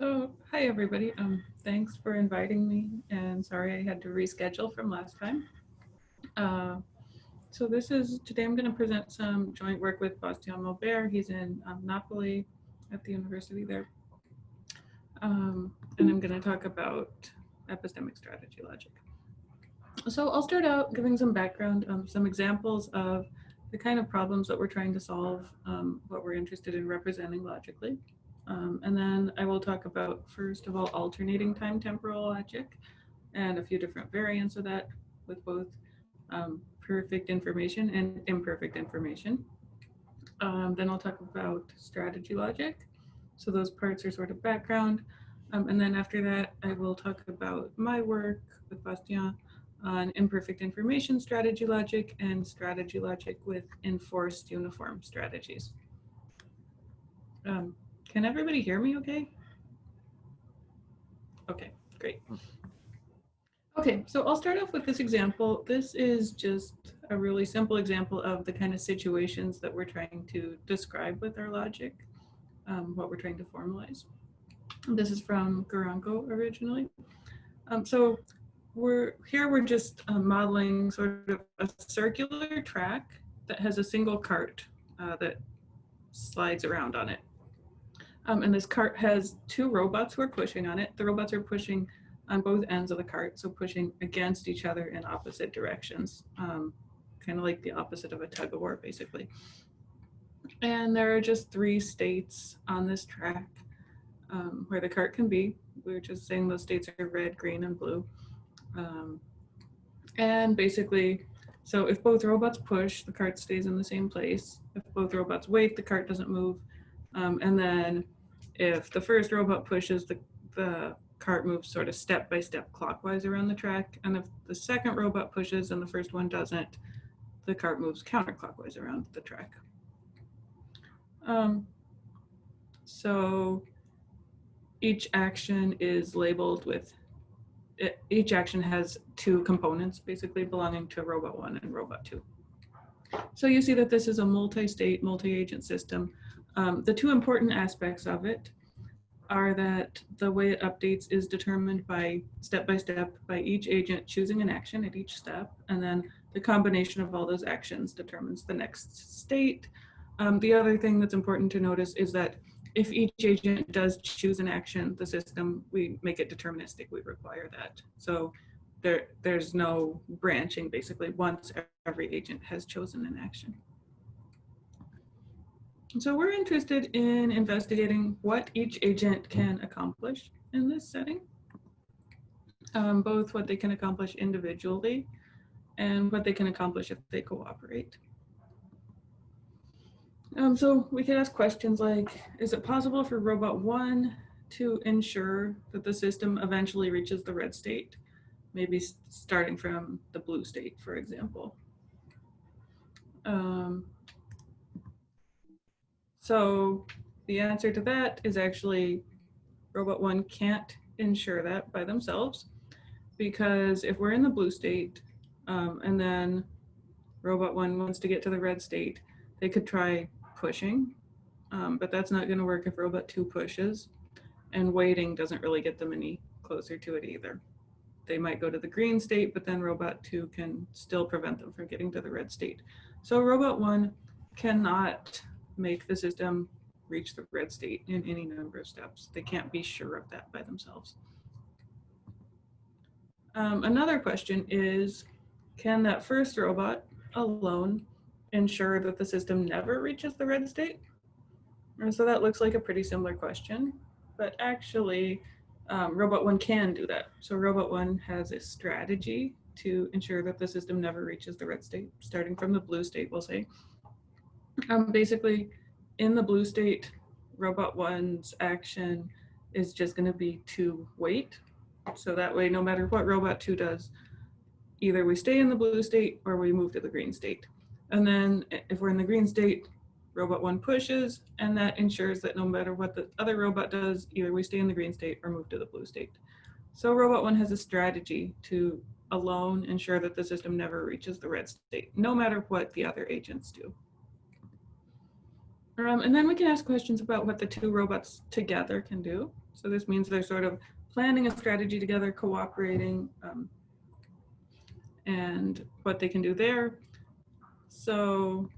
So, hi everybody. Thanks for inviting me, and sorry I had to reschedule from last time. Today I'm going to present some joint work with Bastien Maubert. He's in Napoli at the university there, and I'm going to talk about epistemic strategy logic. So I'll start out giving some background, some examples of the kind of problems that we're trying to solve, what we're interested in representing logically. And then I will talk about, first of all, alternating time temporal logic and a few different variants of that with both perfect information and imperfect information. Then I'll talk about strategy logic. So those parts are sort of background. And then after that, I will talk about my work with Bastien on imperfect information strategy logic and strategy logic with enforced uniform strategies. Can everybody hear me okay? Okay, great. Okay, so I'll start off with this example. This is just a really simple example of the kind of situations that we're trying to describe with our logic, what we're trying to formalize. This is from Garanco originally. So we're just modeling sort of a circular track that has a single cart that slides around on it. And this cart has two robots who are pushing on it. The robots are pushing on both ends of the cart, so pushing against each other in opposite directions, kind of like the opposite of a tug of war, basically. And there are just three states on this track where the cart can be. We're just saying those states are red, green, and blue. And basically, so if both robots push, the cart stays in the same place. If both robots wait, the cart doesn't move. And then if the first robot pushes, the cart moves sort of step by step clockwise around the track. And if the second robot pushes and the first one doesn't, the cart moves counterclockwise around the track. So each action is labeled with, each action has two components basically belonging to robot 1 and robot 2. So you see that this is a multi-state, multi-agent system. The two important aspects of it are that the way it updates is determined by step by each agent choosing an action at each step, and then the combination of all those actions determines the next state. The other thing that's important to notice is that if each agent does choose an action, the system, we make it deterministic, we require that. So there's no branching basically once every agent has chosen an action. So we're interested in investigating what each agent can accomplish in this setting, both what they can accomplish individually and what they can accomplish if they cooperate. So we could ask questions like, is it possible for robot 1 to ensure that the system eventually reaches the red state, maybe starting from the blue state, for example? So the answer to that is actually robot 1 can't ensure that by themselves, because if we're in the blue state and then robot 1 wants to get to the red state, they could try pushing, but that's not going to work if robot 2 pushes, and waiting doesn't really get them any closer to it either. They might go to the green state, but then robot 2 can still prevent them from getting to the red state. So robot 1 cannot make the system reach the red state in any number of steps. They can't be sure of that by themselves. Another question is, can that first robot alone ensure that the system never reaches the red state? And so that looks like a pretty similar question, but actually robot 1 can do that. So robot 1 has a strategy to ensure that the system never reaches the red state, starting from the blue state, we'll say. Basically, in the blue state, robot 1's action is just going to be to wait. So that way, no matter what robot 2 does, either we stay in the blue state or we move to the green state. And then if we're in the green state, robot 1 pushes, and that ensures that no matter what the other robot does, either we stay in the green state or move to the blue state. So robot 1 has a strategy to alone ensure that the system never reaches the red state, no matter what the other agents do. And then we can ask questions about what the two robots together can do. So this means they're sort of planning a strategy together, cooperating, and what they can do there. So,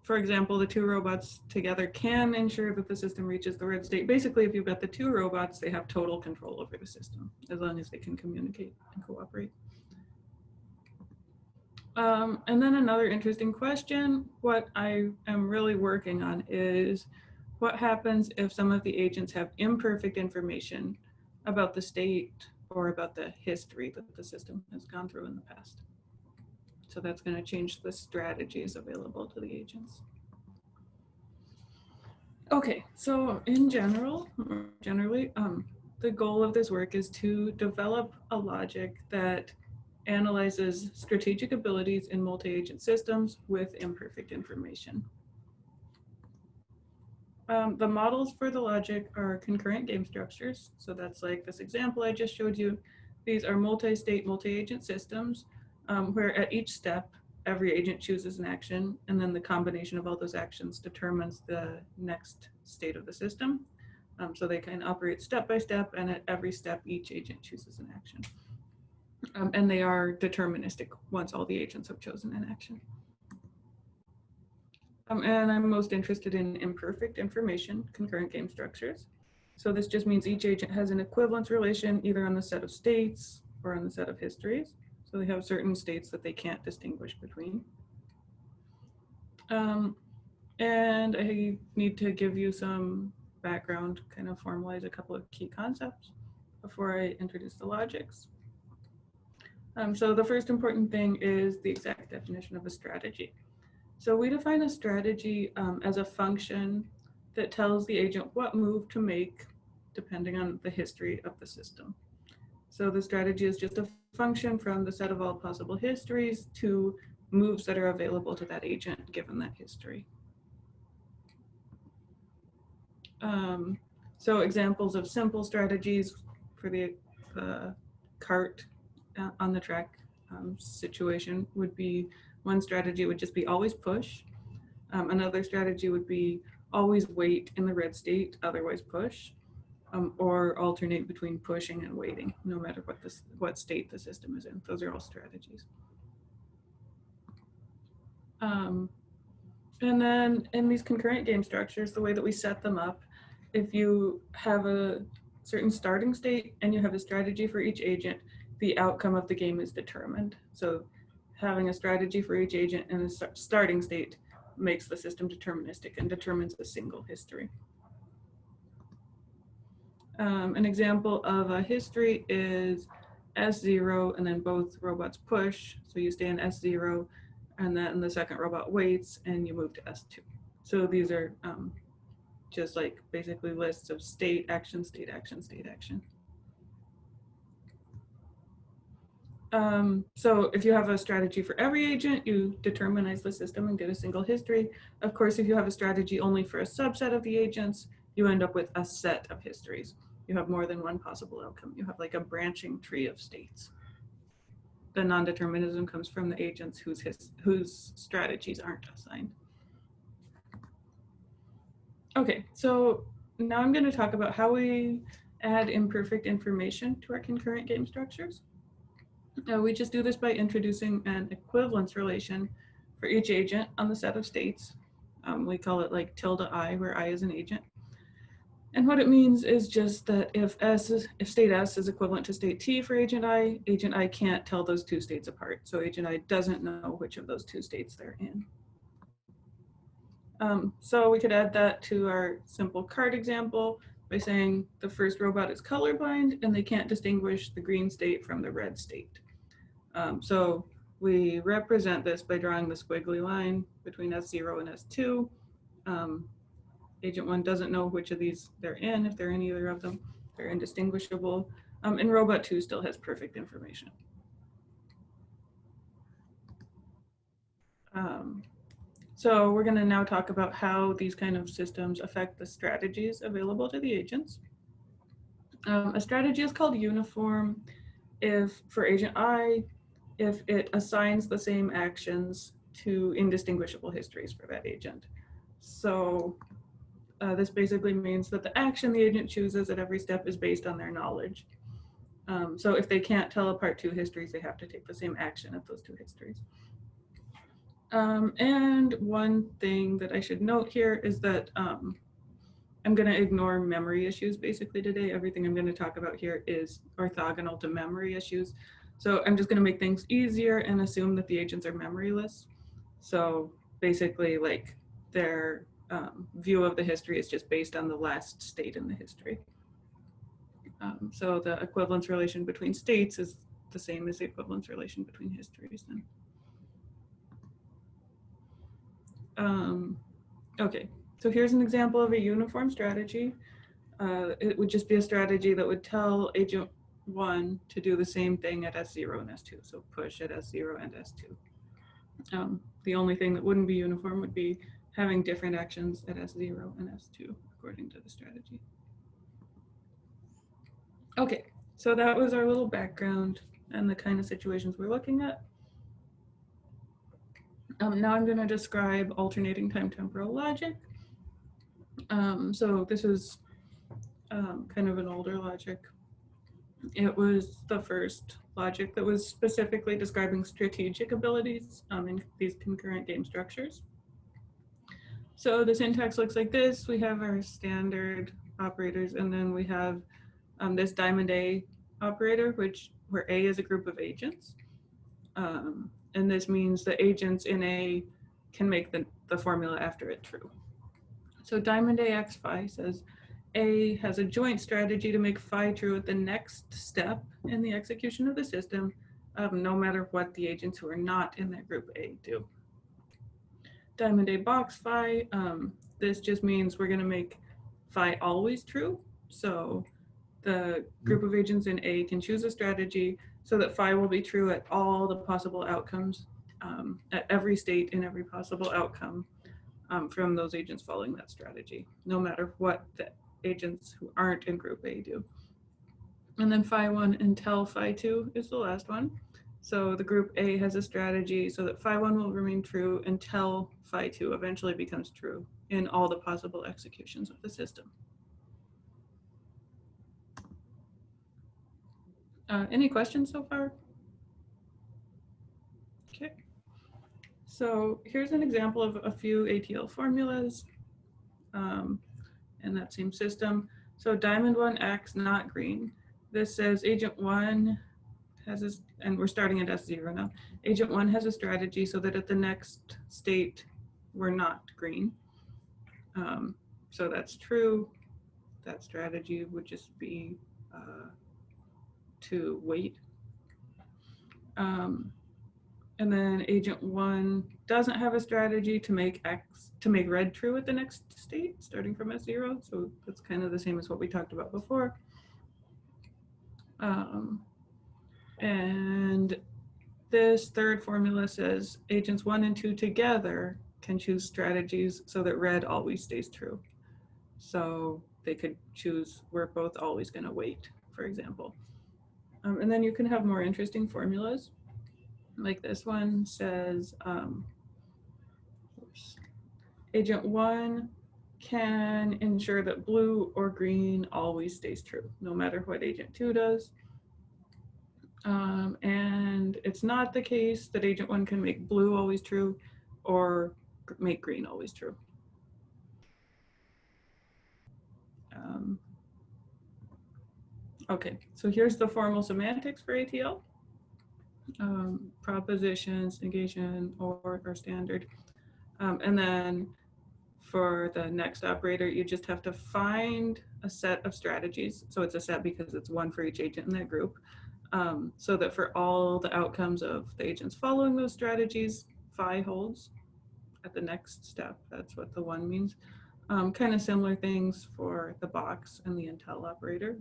for example, the two robots together can ensure that the system reaches the red state. Basically, if you've got the two robots, they have total control over the system, as long as they can communicate and cooperate. And then another interesting question, what I am really working on is what happens if some of the agents have imperfect information about the state or about the history that the system has gone through in the past. So that's going to change the strategies available to the agents. Okay, so in generally, the goal of this work is to develop a logic that analyzes strategic abilities in multi-agent systems with imperfect information. The models for the logic are concurrent game structures. So that's like this example I just showed you. These are multi-state, multi-agent systems where at each step, every agent chooses an action, and then the combination of all those actions determines the next state of the system. So they can operate step by step, and at every step, each agent chooses an action. And they are deterministic once all the agents have chosen an action. And I'm most interested in imperfect information, concurrent game structures. So this just means each agent has an equivalence relation either on the set of states or on the set of histories. So they have certain states that they can't distinguish between. And I need to give you some background, kind of formalize a couple of key concepts before I introduce the logics. So the first important thing is the exact definition of a strategy. So we define a strategy as a function that tells the agent what move to make depending on the history of the system. So the strategy is just a function from the set of all possible histories to moves that are available to that agent given that history. So examples of simple strategies for the cart on the track situation would be, one strategy would just be always push. Another strategy would be always wait in the red state, otherwise push, or alternate between pushing and waiting, no matter what state the system is in. Those are all strategies. And then in these concurrent game structures, the way that we set them up, if you have a certain starting state and you have a strategy for each agent, the outcome of the game is determined. So having a strategy for each agent and a starting state makes the system deterministic and determines a single history. An example of a history is S0 and then both robots push. So you stay in S0 and then the second robot waits and you move to S2. So these are just like basically lists of state, action, state, action, state, action. So if you have a strategy for every agent, you determinize the system and get a single history. Of course, if you have a strategy only for a subset of the agents, you end up with a set of histories. You have more than one possible outcome. You have like a branching tree of states. The non-determinism comes from the agents whose strategies aren't assigned. Okay, so now I'm going to talk about how we add imperfect information to our concurrent game structures. We just do this by introducing an equivalence relation for each agent on the set of states. We call it like tilde I, where I is an agent. And what it means is just that if state S is equivalent to state T for agent I can't tell those two states apart. So agent I doesn't know which of those two states they're in. So we could add that to our simple card example by saying the first robot is colorblind and they can't distinguish the green state from the red state. So we represent this by drawing the squiggly line between S0 and S2. Agent 1 doesn't know which of these they're in. If they're in either of them, they're indistinguishable. And robot 2 still has perfect information. So we're going to now talk about how these kind of systems affect the strategies available to the agents. A strategy is called uniform if for agent I, if it assigns the same actions to indistinguishable histories for that agent. So this basically means that the action the agent chooses at every step is based on their knowledge. So if they can't tell apart two histories, they have to take the same action at those two histories. And one thing that I should note here is that I'm going to ignore memory issues basically today. Everything I'm going to talk about here is orthogonal to memory issues. So I'm just going to make things easier and assume that the agents are memoryless. So basically, like, their view of the history is just based on the last state in the history. So the equivalence relation between states is the same as the equivalence relation between histories then. Okay, so here's an example of a uniform strategy. It would just be a strategy that would tell agent 1 to do the same thing at S0 and S2, so push at S0 and S2. The only thing that wouldn't be uniform would be having different actions at S0 and S2, according to the strategy. Okay, so that was our little background and the kind of situations we're looking at. Now I'm going to describe alternating time temporal logic. So this is kind of an older logic. It was the first logic that was specifically describing strategic abilities in these concurrent game structures. So the syntax looks like this. We have our standard operators, and then we have this diamond A operator, where A is a group of agents. And this means the agents in A can make the formula after it true. So diamond A x phi says A has a joint strategy to make phi true at the next step in the execution of the system, no matter what the agents who are not in that group A do. Diamond A box phi, this just means we're going to make phi always true. So the group of agents in A can choose a strategy so that phi will be true at all the possible outcomes, at every state in every possible outcome from those agents following that strategy, no matter what the agents who aren't in group A do. And then phi 1 until phi 2 is the last one. So the group A has a strategy so that phi 1 will remain true until phi 2 eventually becomes true in all the possible executions of the system. Any questions so far? Okay. So here's an example of a few ATL formulas in that same system. So diamond 1x not green. This says agent 1 has this, and we're starting at S0 now. Agent 1 has a strategy so that at the next state we're not green. So that's true. That strategy would just be to wait. And then agent 1 doesn't have a strategy to make red true at the next state, starting from S0. So that's kind of the same as what we talked about before. And this third formula says agents 1 and 2 together can choose strategies so that red always stays true. So they could choose, we're both always going to wait, for example. And then you can have more interesting formulas. Like this one says, agent 1 can ensure that blue or green always stays true, no matter what agent 2 does. And it's not the case that agent 1 can make blue always true or make green always true. Okay, so here's the formal semantics for ATL. Propositions, negation, or standard. And then for the next operator, you just have to find a set of strategies. So it's a set because it's one for each agent in that group. So that for all the outcomes of the agents following those strategies, phi holds at the next step. That's what the 1 means. Kind of similar things for the box and the until operator.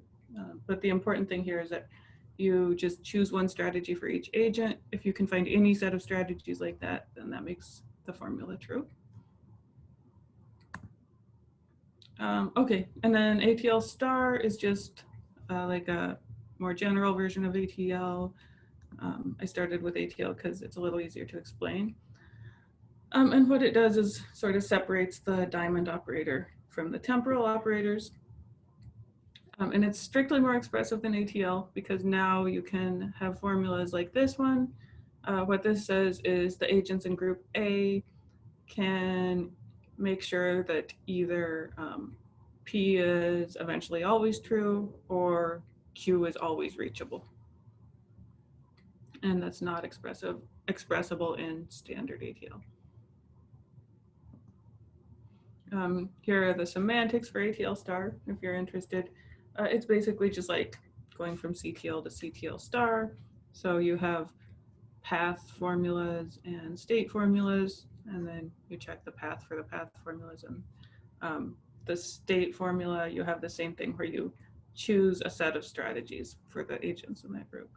But the important thing here is that you just choose one strategy for each agent. If you can find any set of strategies like that, then that makes the formula true. Okay, and then ATL star is just like a more general version of ATL. I started with ATL because it's a little easier to explain. And what it does is sort of separates the diamond operator from the temporal operators. And it's strictly more expressive than ATL because now you can have formulas like this one. What this says is the agents in group A can make sure that either P is eventually always true or Q is always reachable. And that's not expressible in standard ATL. Here are the semantics for ATL star, if you're interested. It's basically just like going from CTL to CTL star. So you have path formulas and state formulas, and then you check the path for the path formulas. And the state formula, you have the same thing where you choose a set of strategies for the agents in that group.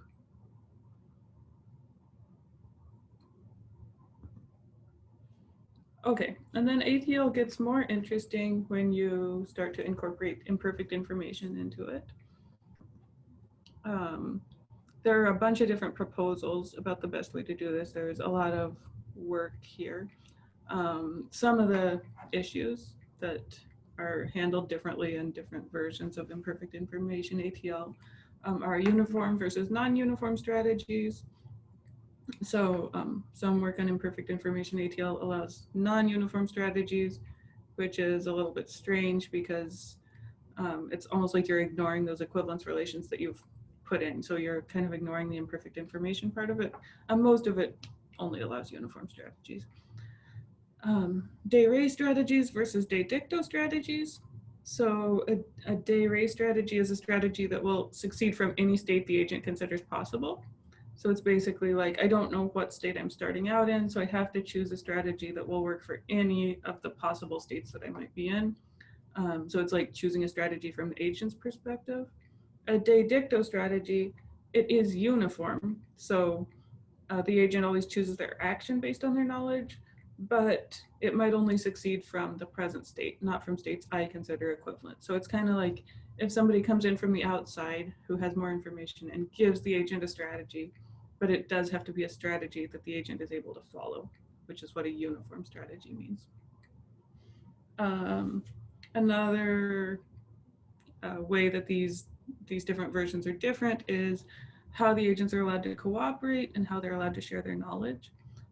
Okay, and then ATL gets more interesting when you start to incorporate imperfect information into it. There are a bunch of different proposals about the best way to do this. There's a lot of work here. Some of the issues that are handled differently in different versions of imperfect information ATL are uniform versus non-uniform strategies. So some work on imperfect information ATL allows non-uniform strategies, which is a little bit strange because it's almost like you're ignoring those equivalence relations that you've put in. So you're kind of ignoring the imperfect information part of it. Most of it only allows uniform strategies. De re strategies versus de dicto strategies. So a de re strategy is a strategy that will succeed from any state the agent considers possible. So it's basically like, I don't know what state I'm starting out in, so I have to choose a strategy that will work for any of the possible states that I might be in. So it's like choosing a strategy from the agent's perspective. A de dicto strategy, it is uniform. So the agent always chooses their action based on their knowledge, but it might only succeed from the present state, not from states I consider equivalent. So it's kind of like if somebody comes in from the outside who has more information and gives the agent a strategy, but it does have to be a strategy that the agent is able to follow, which is what a uniform strategy means. Another way that these different versions are different is how the agents are allowed to cooperate and how they're allowed to share their knowledge.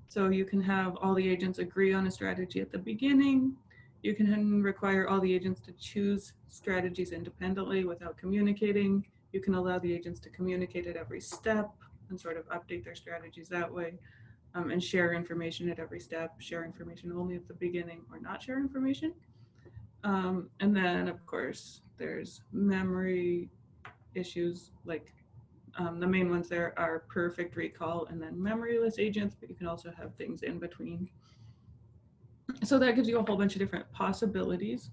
So you can have all the agents agree on a strategy at the beginning. You can require all the agents to choose strategies independently without communicating. You can allow the agents to communicate at every step and sort of update their strategies that way, and share information at every step, share information only at the beginning or not share information. And then of course, there's memory issues, like the main ones there are perfect recall and then memoryless agents, but you can also have things in between. So that gives you a whole bunch of different possibilities.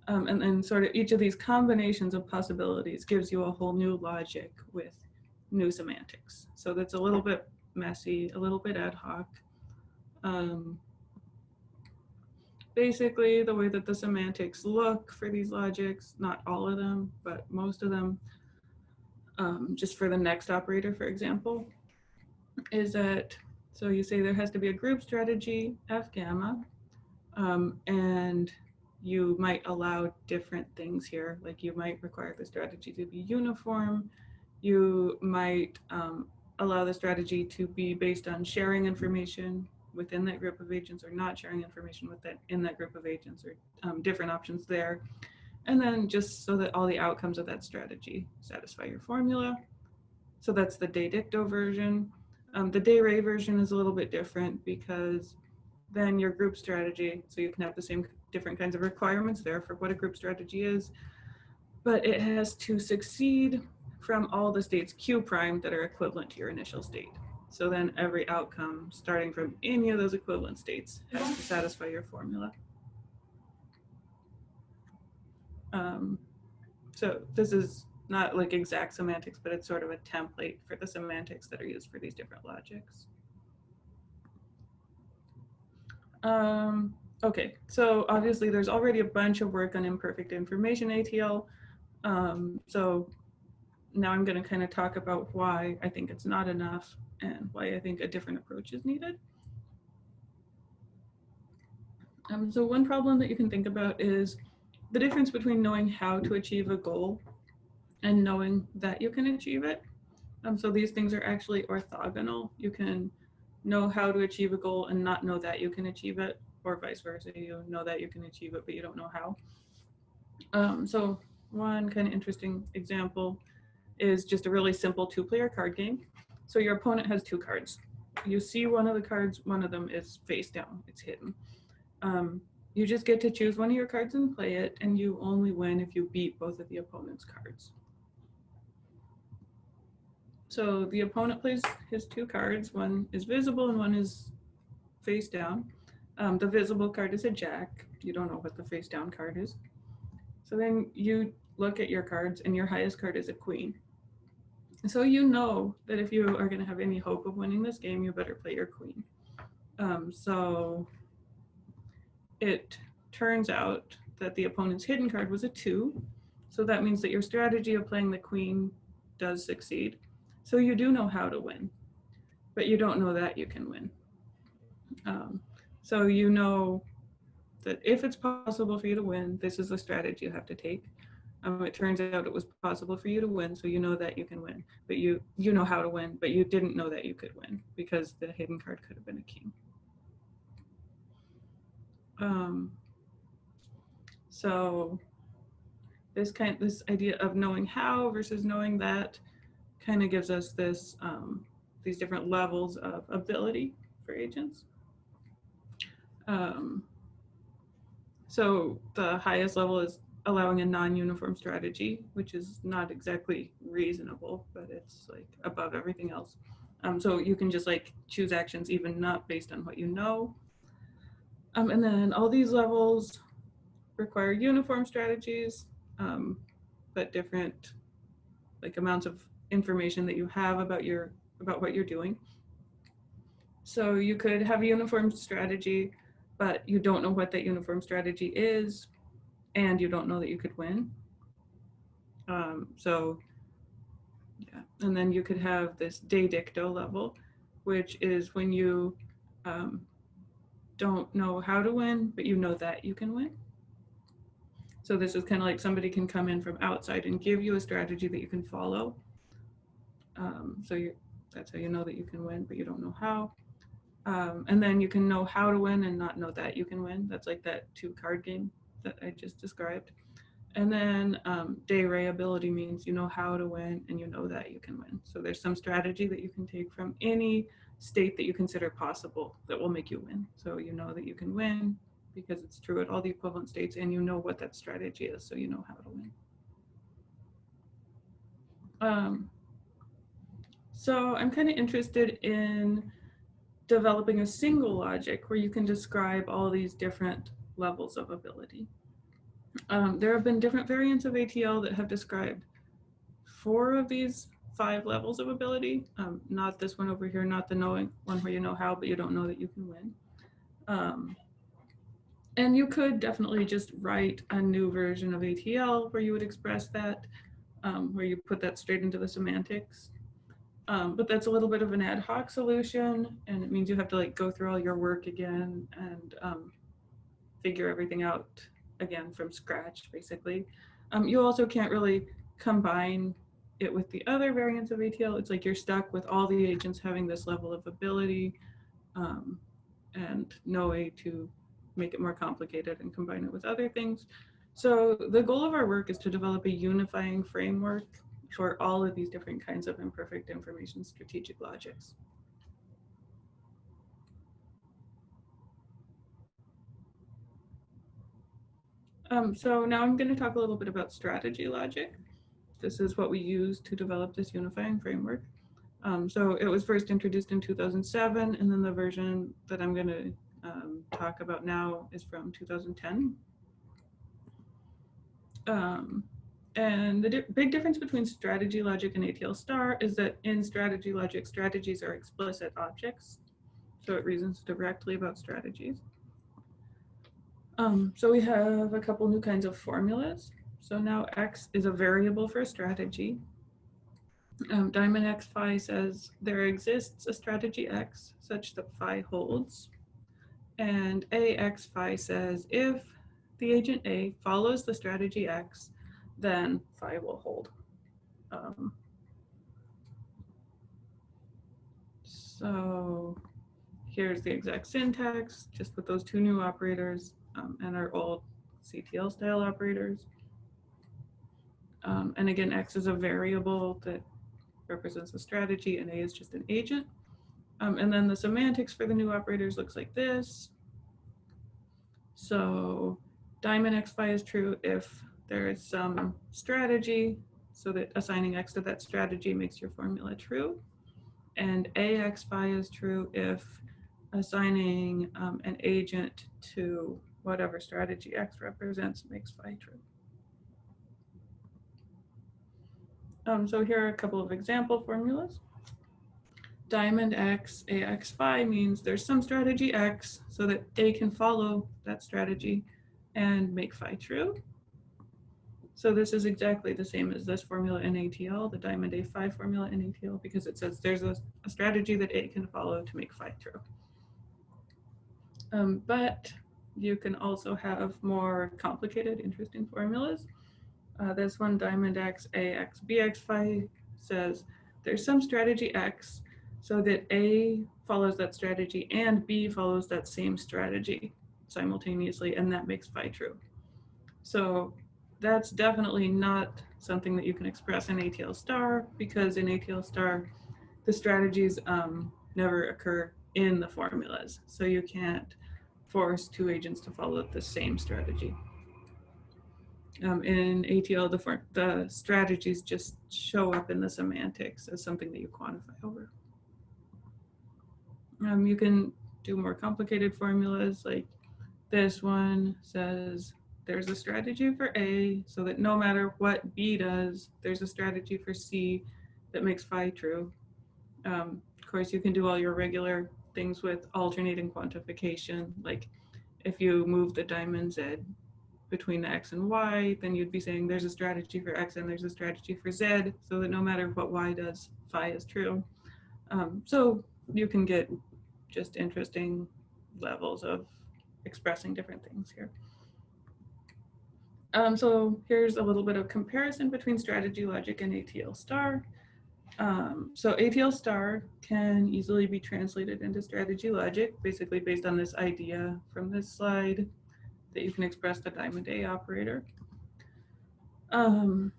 And then sort of each of these combinations of possibilities gives you a whole new logic with new semantics. So that's a little bit messy, a little bit ad hoc. Basically, the way that the semantics look for these logics, not all of them, but most of them, just for the next operator, for example, is that, so you say there has to be a group strategy, F gamma, and you might allow different things here. Like you might require the strategy to be uniform. You might allow the strategy to be based on sharing information within that group of agents or not sharing information in that group of agents, or different options there. And then just so that all the outcomes of that strategy satisfy your formula. So that's the de dicto version. The de re version is a little bit different because then your group strategy, so you can have the same different kinds of requirements there for what a group strategy is, but it has to succeed from all the states Q prime that are equivalent to your initial state. So then every outcome starting from any of those equivalent states has to satisfy your formula. So this is not like exact semantics, but it's sort of a template for the semantics that are used for these different logics. Okay, so obviously there's already a bunch of work on imperfect information ATL. So now I'm going to kind of talk about why I think it's not enough and why I think a different approach is needed. So one problem that you can think about is the difference between knowing how to achieve a goal and knowing that you can achieve it. So these things are actually orthogonal. You can know how to achieve a goal and not know that you can achieve it, or vice versa. You know that you can achieve it, but you don't know how. So one kind of interesting example is just a really simple two-player card game. So your opponent has two cards. You see one of the cards, one of them is face down, it's hidden. You just get to choose one of your cards and play it, and you only win if you beat both of the opponent's cards. So the opponent plays his two cards, one is visible and one is face down. The visible card is a jack. You don't know what the face down card is. So then you look at your cards and your highest card is a queen. So you know that if you are going to have any hope of winning this game, you better play your queen. So it turns out that the opponent's hidden card was a 2. So that means that your strategy of playing the queen does succeed. So you do know how to win, but you don't know that you can win. So you know that if it's possible for you to win, this is the strategy you have to take. It turns out it was possible for you to win, so you know that you can win. But you know how to win, but you didn't know that you could win because the hidden card could have been a king. So this idea of knowing how versus knowing that kind of gives us this these different levels of ability for agents. So the highest level is allowing a non-uniform strategy, which is not exactly reasonable, but it's like above everything else. So you can just like choose actions even not based on what you know. And then all these levels require uniform strategies, but different like amounts of information that you have about what you're doing. So you could have a uniform strategy, but you don't know what that uniform strategy is, and you don't know that you could win. So yeah, and then you could have this de dicto level, which is when you don't know how to win, but you know that you can win. So this is kind of like somebody can come in from outside and give you a strategy that you can follow. That's how you know that you can win, but you don't know how. And then you can know how to win and not know that you can win. That's like that 2-card game that I just described. And then de re ability means you know how to win and you know that you can win. So there's some strategy that you can take from any state that you consider possible that will make you win. So you know that you can win because it's true at all the equivalent states, and you know what that strategy is, so you know how to win. So I'm kind of interested in developing a single logic where you can describe all these different levels of ability. There have been different variants of ATL that have described 4 of these 5 levels of ability. Not this one over here, not the knowing one where you know how, but you don't know that you can win. And you could definitely just write a new version of ATL where you would express that, where you put that straight into the semantics. But that's a little bit of an ad hoc solution, and it means you have to like go through all your work again and figure everything out again from scratch, basically. You also can't really combine it with the other variants of ATL. It's like you're stuck with all the agents having this level of ability and no way to make it more complicated and combine it with other things. So the goal of our work is to develop a unifying framework for all of these different kinds of imperfect information strategic logics. So now I'm going to talk a little bit about strategy logic. This is what we use to develop this unifying framework. So it was first introduced in 2007, and then the version that I'm going to talk about now is from 2010. And the big difference between strategy logic and ATL star is that in strategy logic, strategies are explicit objects. So it reasons directly about strategies. So we have a couple new kinds of formulas. So now X is a variable for a strategy. Diamond X phi says there exists a strategy X such that phi holds. And AX phi says if the agent A follows the strategy X, then phi will hold. So here's the exact syntax, just with those two new operators and our old CTL style operators. And again, X is a variable that represents the strategy and A is just an agent. And then the semantics for the new operators looks like this. So diamond X phi is true if there is some strategy, so that assigning X to that strategy makes your formula true. And AX phi is true if assigning an agent to whatever strategy X represents makes phi true. So here are a couple of example formulas. Diamond X, AX phi means there's some strategy X so that A can follow that strategy and make phi true. So this is exactly the same as this formula in ATL, the diamond A phi formula in ATL, because it says there's a strategy that A can follow to make phi true. But you can also have more complicated, interesting formulas. This one, diamond X, AX, BX phi, says there's some strategy X so that A follows that strategy and B follows that same strategy simultaneously, and that makes phi true. So that's definitely not something that you can express in ATL star, because in ATL star, the strategies never occur in the formulas. So you can't force two agents to follow the same strategy. In ATL, the strategies just show up in the semantics as something that you quantify over. You can do more complicated formulas, like this one says there's a strategy for A, so that no matter what B does, there's a strategy for C that makes phi true. Of course, you can do all your regular things with alternating quantification, like if you move the diamond Z between the X and Y, then you'd be saying there's a strategy for X and there's a strategy for Z, so that no matter what Y does, phi is true. So you can get just interesting levels of expressing different things here. So here's a little bit of comparison between strategy logic and ATL star. So ATL star can easily be translated into strategy logic, basically based on this idea from this slide that you can express the diamond A operator. But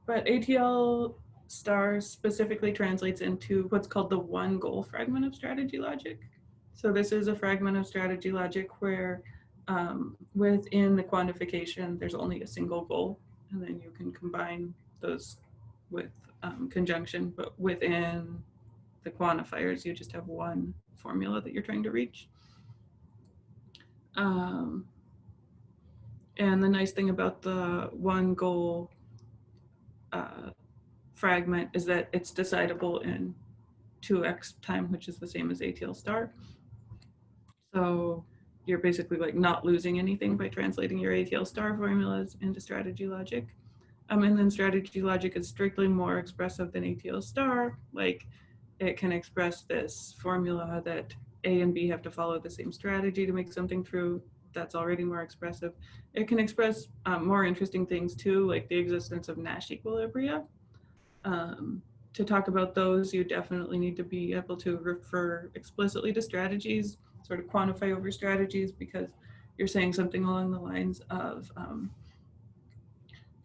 ATL star specifically translates into what's called the one goal fragment of strategy logic. So this is a fragment of strategy logic where within the quantification, there's only a single goal, and then you can combine those with conjunction, but within the quantifiers, you just have one formula that you're trying to reach. And the nice thing about the one goal fragment is that it's decidable in 2x time, which is the same as ATL star. So you're basically like not losing anything by translating your ATL star formulas into strategy logic. And then strategy logic is strictly more expressive than ATL star. Like it can express this formula that A and B have to follow the same strategy to make something true. That's already more expressive. It can express more interesting things too, like the existence of Nash equilibria. To talk about those, you definitely need to be able to refer explicitly to strategies, sort of quantify over strategies, because you're saying something along the lines of,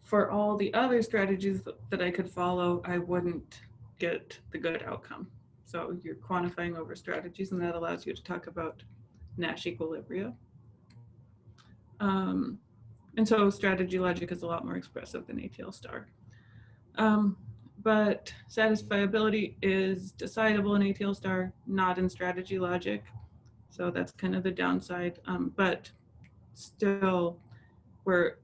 for all the other strategies that I could follow, I wouldn't get the good outcome. So you're quantifying over strategies, and that allows you to talk about Nash equilibria. And so strategy logic is a lot more expressive than ATL star. But satisfiability is decidable in ATL star, not in strategy logic. So that's kind of the downside. But still, where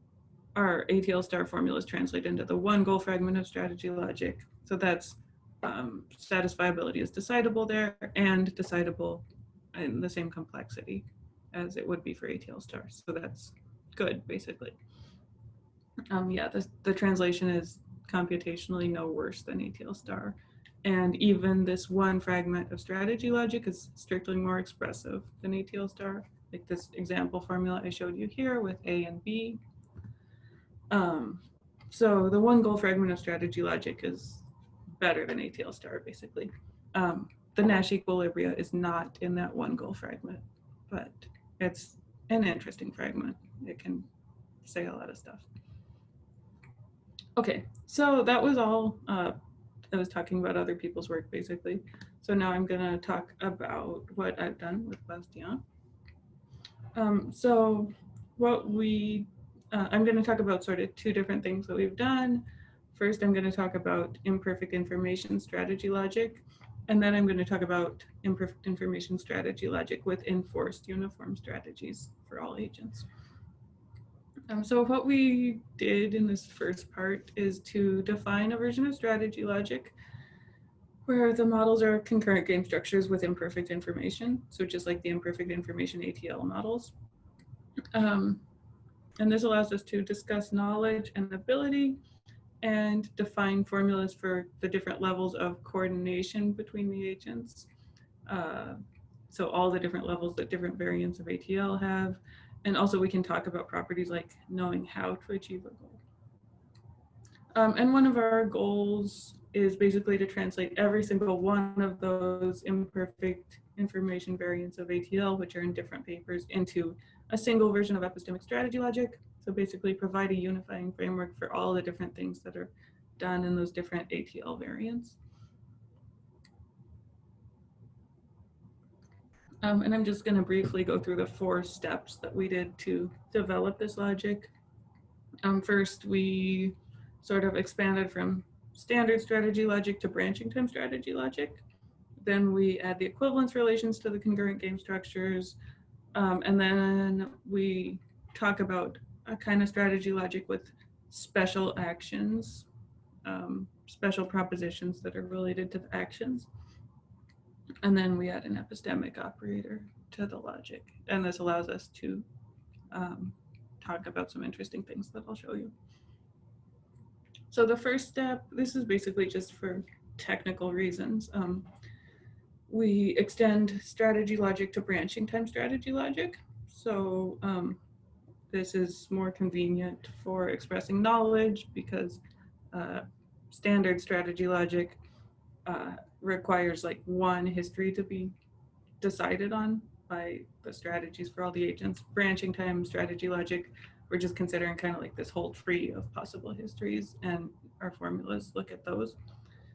our ATL star formulas translate into the one goal fragment of strategy logic. So that's satisfiability is decidable there and decidable in the same complexity as it would be for ATL star. So that's good, basically. Yeah, the translation is computationally no worse than ATL star. And even this one fragment of strategy logic is strictly more expressive than ATL star. like this example formula I showed you here with A and B. So the one goal fragment of strategy logic is better than ATL star, basically. The Nash equilibria is not in that one goal fragment, but it's an interesting fragment. It can say a lot of stuff. Okay, so that was all. I was talking about other people's work, basically. So now I'm gonna talk about what I've done with Bastien. So what I'm gonna talk about sort of two different things that we've done. First, I'm gonna talk about imperfect information strategy logic, and then I'm gonna talk about imperfect information strategy logic with enforced uniform strategies for all agents. So what we did in this first part is to define a version of strategy logic where the models are concurrent game structures with imperfect information, so just like the imperfect information ATL models. And this allows us to discuss knowledge and ability and define formulas for the different levels of coordination between the agents. So all the different levels that different variants of ATL have. And also we can talk about properties like knowing how to achieve a goal. And one of our goals is basically to translate every single one of those imperfect information variants of ATL, which are in different papers, into a single version of epistemic strategy logic. So basically provide a unifying framework for all the different things that are done in those different ATL variants. And I'm just going to briefly go through the 4 steps that we did to develop this logic. First, we sort of expanded from standard strategy logic to branching time strategy logic. Then we add the equivalence relations to the concurrent game structures. And then we talk about a kind of strategy logic with special actions, special propositions that are related to the actions. And then we add an epistemic operator to the logic. And this allows us to talk about some interesting things that I'll show you. So the first step, this is basically just for technical reasons. We extend strategy logic to branching time strategy logic. So this is more convenient for expressing knowledge because standard strategy logic requires like one history to be decided on by the strategies for all the agents. Branching time strategy logic, we're just considering kind of like this whole tree of possible histories, and our formulas look at those.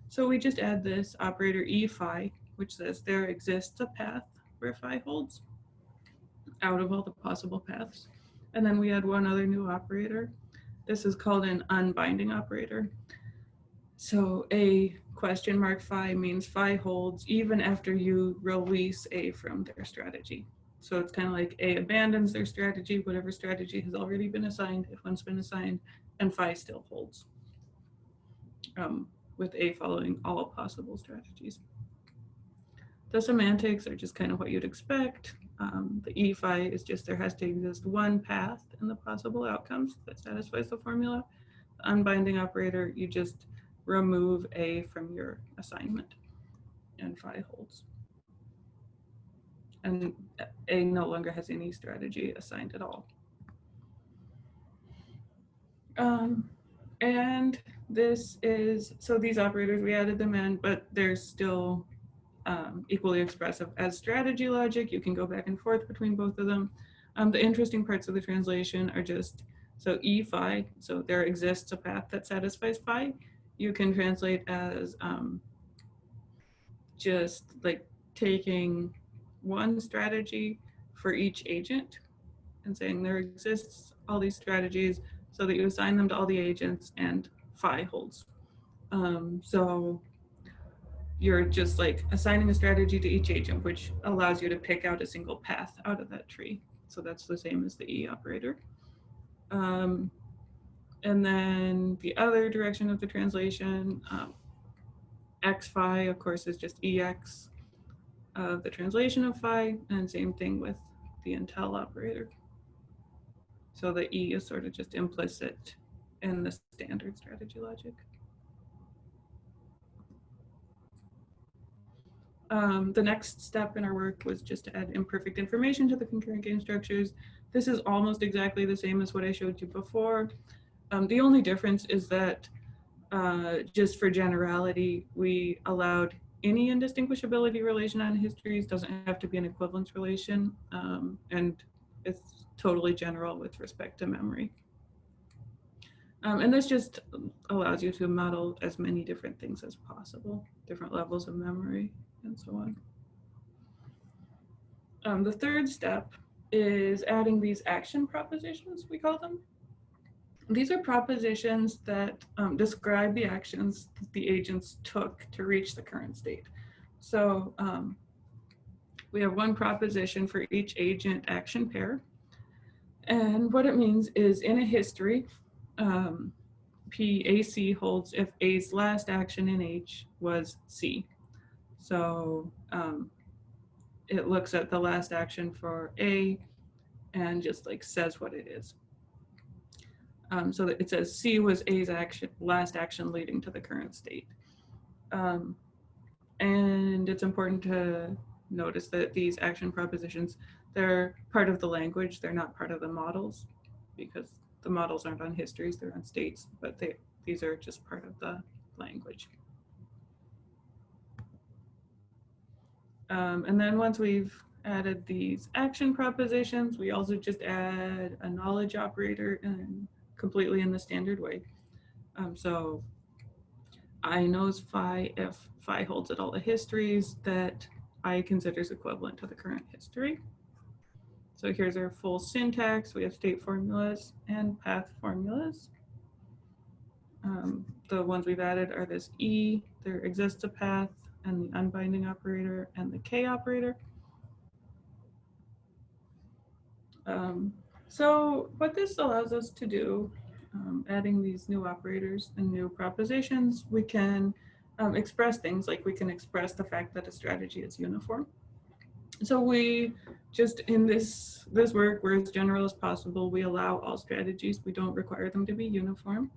So we just add this operator E phi, which says there exists a path where phi holds out of all the possible paths. And then we add one other new operator. This is called an unbinding operator. So a question mark phi means phi holds even after you release A from their strategy. So it's kind of like A abandons their strategy, whatever strategy has already been assigned, if one's been assigned, and phi still holds, with A following all possible strategies. The semantics are just kind of what you'd expect. The E phi is just there has to exist one path in the possible outcomes that satisfies the formula. The unbinding operator, you just remove A from your assignment and phi holds. And A no longer has any strategy assigned at all. And this is, so these operators, we added them in, but they're still equally expressive as strategy logic. You can go back and forth between both of them. The interesting parts of the translation are just, so E phi, so there exists a path that satisfies phi. You can translate as just like taking one strategy for each agent and saying there exists all these strategies so that you assign them to all the agents and phi holds. So you're just like assigning a strategy to each agent, which allows you to pick out a single path out of that tree. So that's the same as the E operator. And then the other direction of the translation, X phi, of course, is just EX of the translation of phi, and same thing with the until operator. So the E is sort of just implicit in the standard strategy logic. The next step in our work was just to add imperfect information to the concurrent game structures. This is almost exactly the same as what I showed you before. The only difference is that just for generality, we allowed any indistinguishability relation on histories, doesn't have to be an equivalence relation, and it's totally general with respect to memory. And this just allows you to model as many different things as possible, different levels of memory and so on. The third step is adding these action propositions, we call them. These are propositions that describe the actions that the agents took to reach the current state. So we have one proposition for each agent action pair. And what it means is in a history, PAC holds if A's last action in H was C. So it looks at the last action for A and just like says what it is. So that it says C was A's last action leading to the current state. And it's important to notice that these action propositions, they're part of the language, they're not part of the models, because the models aren't on histories, they're on states, but these are just part of the language. And then once we've added these action propositions, we also just add a knowledge operator completely in the standard way. So I knows phi if phi holds at all the histories that I considers equivalent to the current history. So here's our full syntax. We have state formulas and path formulas. The ones we've added are this E, there exists a path, and the unbinding operator and the K operator. So what this allows us to do, adding these new operators and new propositions, we can express things like we can express the fact that a strategy is uniform. So we just in this work, we're as general as possible. We allow all strategies. We don't require them to be uniform.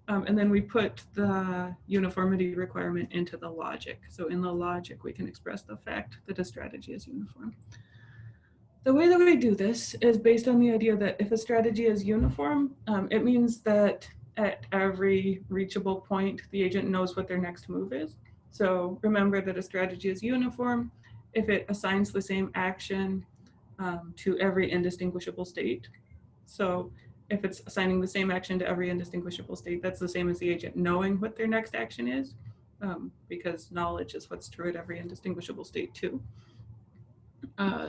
And then we put the uniformity requirement into the logic. So in the logic, we can express the fact that a strategy is uniform. The way that we do this is based on the idea that if a strategy is uniform, it means that at every reachable point, the agent knows what their next move is. So remember that a strategy is uniform if it assigns the same action to every indistinguishable state. So if it's assigning the same action to every indistinguishable state, that's the same as the agent knowing what their next action is, because knowledge is what's true at every indistinguishable state too.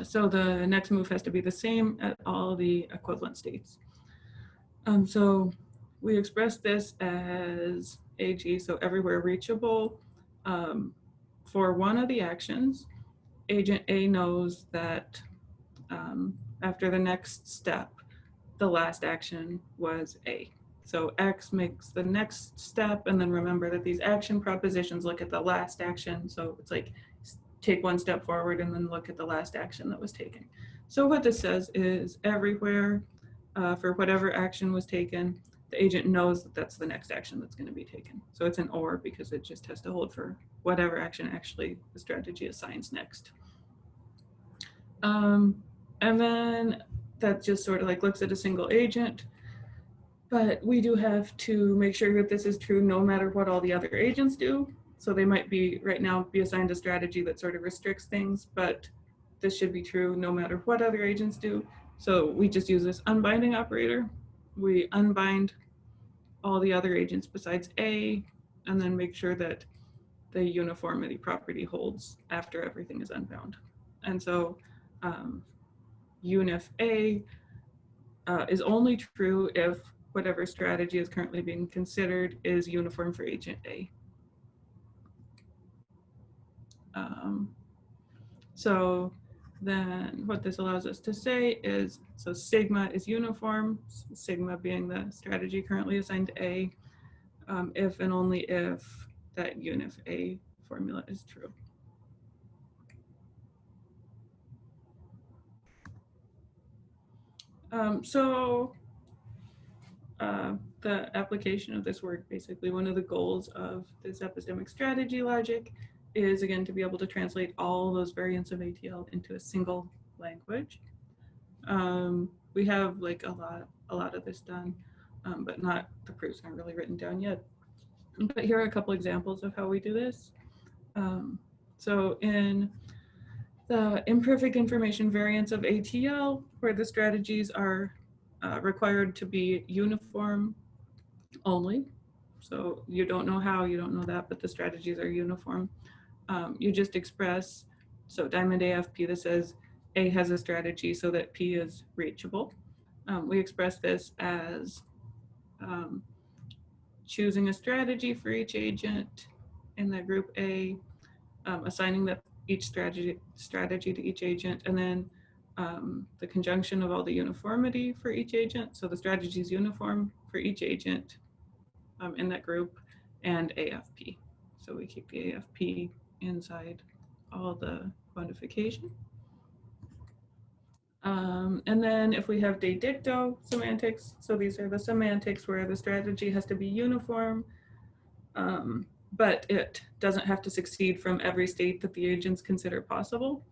So the next move has to be the same at all the equivalent states. So we express this as AG, so everywhere reachable. For one of the actions, agent A knows that after the next step, the last action was A. So X makes the next step, and then remember that these action propositions look at the last action. So it's like take one step forward and then look at the last action that was taken. So what this says is everywhere for whatever action was taken, the agent knows that that's the next action that's going to be taken. So it's an or because it just has to hold for whatever action actually the strategy assigns next. And then that just sort of like looks at a single agent, but we do have to make sure that this is true no matter what all the other agents do. So they might be right now be assigned a strategy that sort of restricts things, but this should be true no matter what other agents do. So we just use this unbinding operator. We unbind all the other agents besides A, and then make sure that the uniformity property holds after everything is unbound. And so unif A is only true if whatever strategy is currently being considered is uniform for agent A. So then what this allows us to say is, so sigma is uniform, sigma being the strategy currently assigned to A, if and only if that unif A formula is true. The application of this work, basically one of the goals of this epistemic strategy logic is, again, to be able to translate all those variants of ATL into a single language. We have like a lot of this done, but the proofs aren't really written down yet. But here are a couple examples of how we do this. So in the imperfect information variants of ATL, where the strategies are required to be uniform only. So you don't know how, you don't know that, but the strategies are uniform. You just express, so diamond AFP that says A has a strategy so that P is reachable. We express this as choosing a strategy for each agent in the group A, assigning that each strategy to each agent, and then the conjunction of all the uniformity for each agent. So the strategy is uniform for each agent in that group, and AFP. So we keep the AFP inside all the quantification. And then if we have de dicto semantics, so these are the semantics where the strategy has to be uniform, but it doesn't have to succeed from every state that the agents consider possible.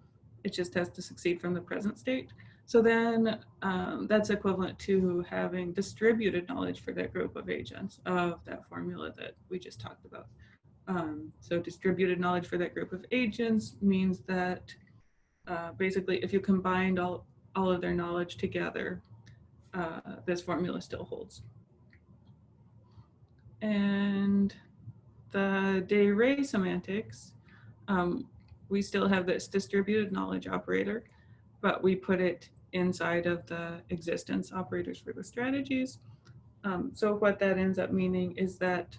It just has to succeed from the present state. So then that's equivalent to having distributed knowledge for that group of agents of that formula that we just talked about. So distributed knowledge for that group of agents means that basically if you combined all of their knowledge together, this formula still holds. And the de re semantics, we still have this distributed knowledge operator, but we put it inside of the existence operators for the strategies. So what that ends up meaning is that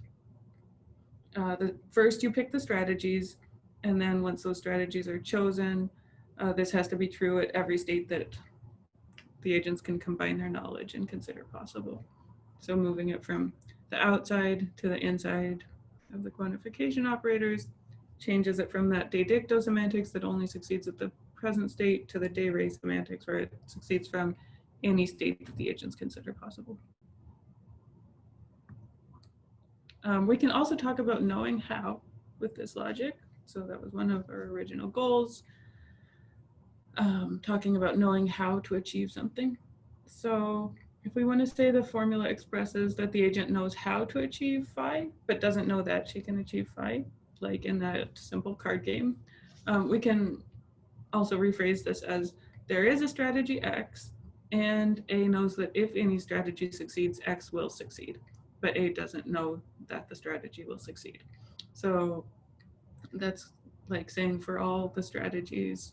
first you pick the strategies, and then once those strategies are chosen, this has to be true at every state that the agents can combine their knowledge and consider possible. So moving it from the outside to the inside of the quantification operators changes it from that de dicto semantics that only succeeds at the present state to the de re semantics where it succeeds from any state that the agents consider possible. We can also talk about knowing how with this logic. So that was one of our original goals, talking about knowing how to achieve something. So if we want to say the formula expresses that the agent knows how to achieve phi, but doesn't know that she can achieve phi, like in that simple card game, we can also rephrase this as there is a strategy X, and A knows that if any strategy succeeds, X will succeed, but A doesn't know that the strategy will succeed. So that's like saying for all the strategies,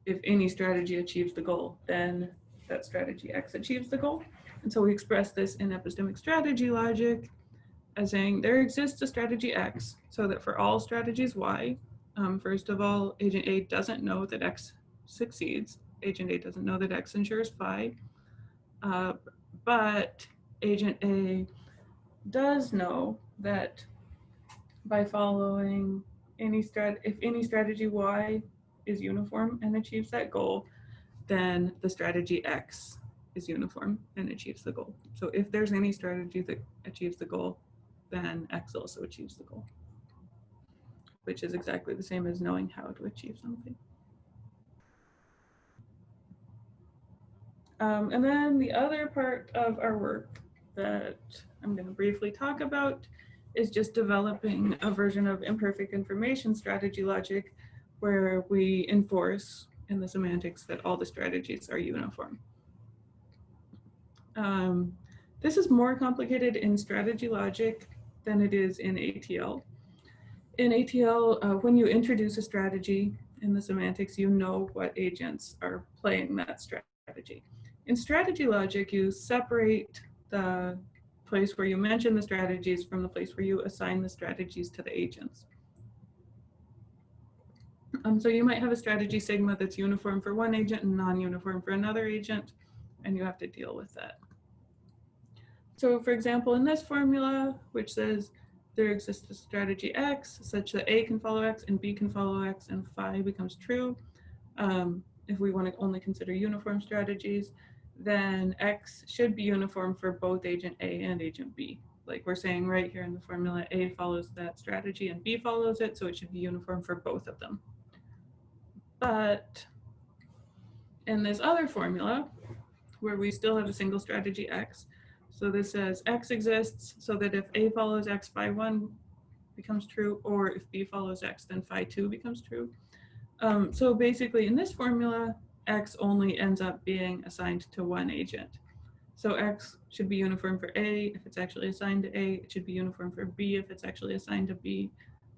if any strategy achieves the goal, then that strategy X achieves the goal. And so we express this in epistemic strategy logic as saying there exists a strategy X, so that for all strategies Y, first of all, agent A doesn't know that X succeeds. Agent A doesn't know that X ensures phi, but agent A does know that by following if any strategy Y is uniform and achieves that goal, then the strategy X is uniform and achieves the goal. So if there's any strategy that achieves the goal, then X also achieves the goal, which is exactly the same as knowing how to achieve something. And then the other part of our work that I'm going to briefly talk about is just developing a version of imperfect information strategy logic where we enforce in the semantics that all the strategies are uniform. This is more complicated in strategy logic than it is in ATL. In ATL, when you introduce a strategy in the semantics, you know what agents are playing that strategy. In strategy logic, you separate the place where you mention the strategies from the place where you assign the strategies to the agents. So you might have a strategy sigma that's uniform for one agent and non-uniform for another agent, and you have to deal with that. So for example, in this formula, which says there exists a strategy X such that A can follow X and B can follow X and phi becomes true, if we want to only consider uniform strategies, then X should be uniform for both agent A and agent B. like we're saying right here in the formula, A follows that strategy and B follows it, so it should be uniform for both of them. But in this other formula, where we still have a single strategy X, so this says X exists so that if A follows X, phi 1 becomes true, or if B follows X, then phi 2 becomes true. So basically in this formula, X only ends up being assigned to one agent. So X should be uniform for A if it's actually assigned to A. It should be uniform for B if it's actually assigned to B.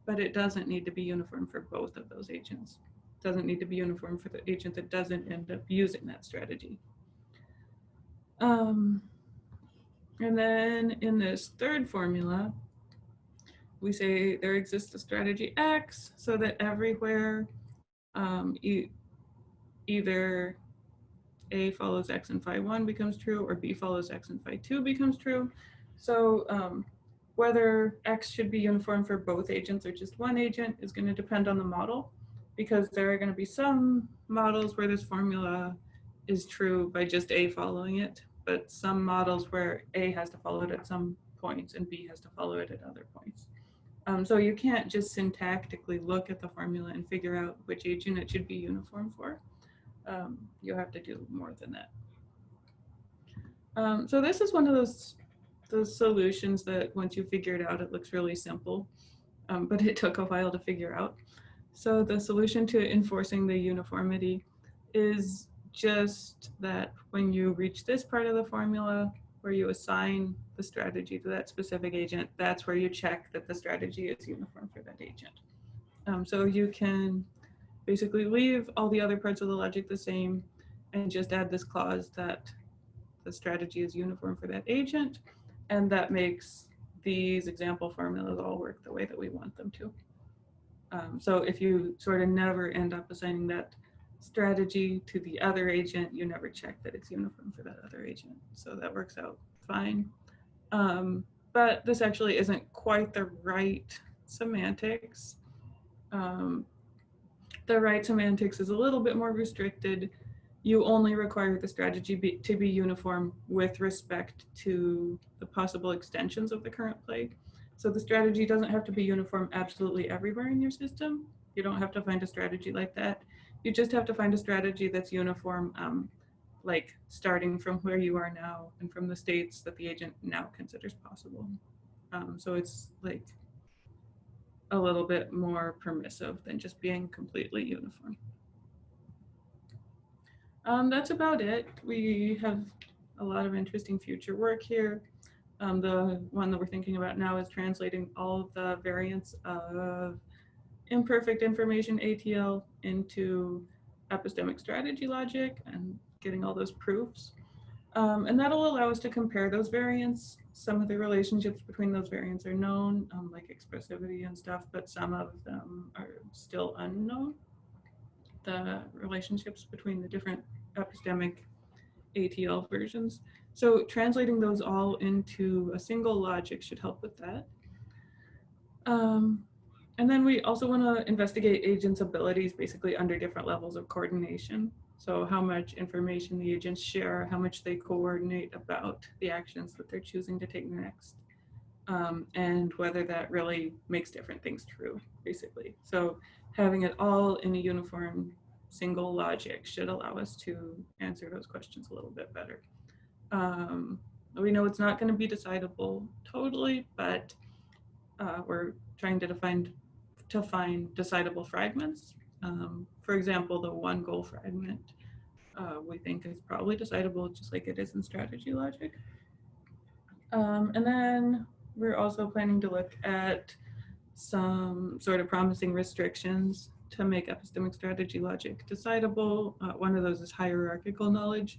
But it doesn't need to be uniform for both of those agents. It doesn't need to be uniform for the agent that doesn't end up using that strategy. And then in this third formula, we say there exists a strategy X so that everywhere either A follows X and phi 1 becomes true, or B follows X and phi 2 becomes true. So whether X should be uniform for both agents or just one agent is going to depend on the model, because there are going to be some models where this formula is true by just A following it, but some models where A has to follow it at some points and B has to follow it at other points. So you can't just syntactically look at the formula and figure out which agent it should be uniform for. You have to do more than that. So this is one of those solutions that once you figure it out, it looks really simple, but it took a while to figure out. So the solution to enforcing the uniformity is just that when you reach this part of the formula where you assign the strategy to that specific agent, that's where you check that the strategy is uniform for that agent. So you can basically leave all the other parts of the logic the same and just add this clause that the strategy is uniform for that agent, and that makes these example formulas all work the way that we want them to. So if you sort of never end up assigning that strategy to the other agent, you never check that it's uniform for that other agent. So that works out fine. But this actually isn't quite the right semantics. The right semantics is a little bit more restricted. You only require the strategy to be uniform with respect to the possible extensions of the current play. So the strategy doesn't have to be uniform absolutely everywhere in your system. You don't have to find a strategy like that. You just have to find a strategy that's uniform, like starting from where you are now and from the states that the agent now considers possible. So it's like a little bit more permissive than just being completely uniform. That's about it. We have a lot of interesting future work here. The one that we're thinking about now is translating all of the variants of imperfect information ATL into epistemic strategy logic and getting all those proofs. And that'll allow us to compare those variants. Some of the relationships between those variants are known, like expressivity and stuff, but some of them are still unknown. The relationships between the different epistemic ATL versions. So translating those all into a single logic should help with that. And then we also want to investigate agents' abilities basically under different levels of coordination. So how much information the agents share, how much they coordinate about the actions that they're choosing to take next, and whether that really makes different things true, basically. So having it all in a uniform single logic should allow us to answer those questions a little bit better. We know it's not going to be decidable totally, but we're trying to find decidable fragments. For example, the one goal fragment we think is probably decidable just like it is in strategy logic. And then we're also planning to look at some sort of promising restrictions to make epistemic strategy logic decidable. One of those is hierarchical knowledge.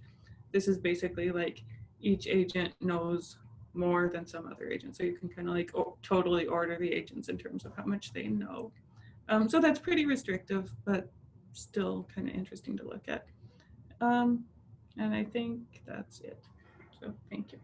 This is basically like each agent knows more than some other agent. So you can kind of like totally order the agents in terms of how much they know. So that's pretty restrictive, but still kind of interesting to look at. And I think that's it. So thank you.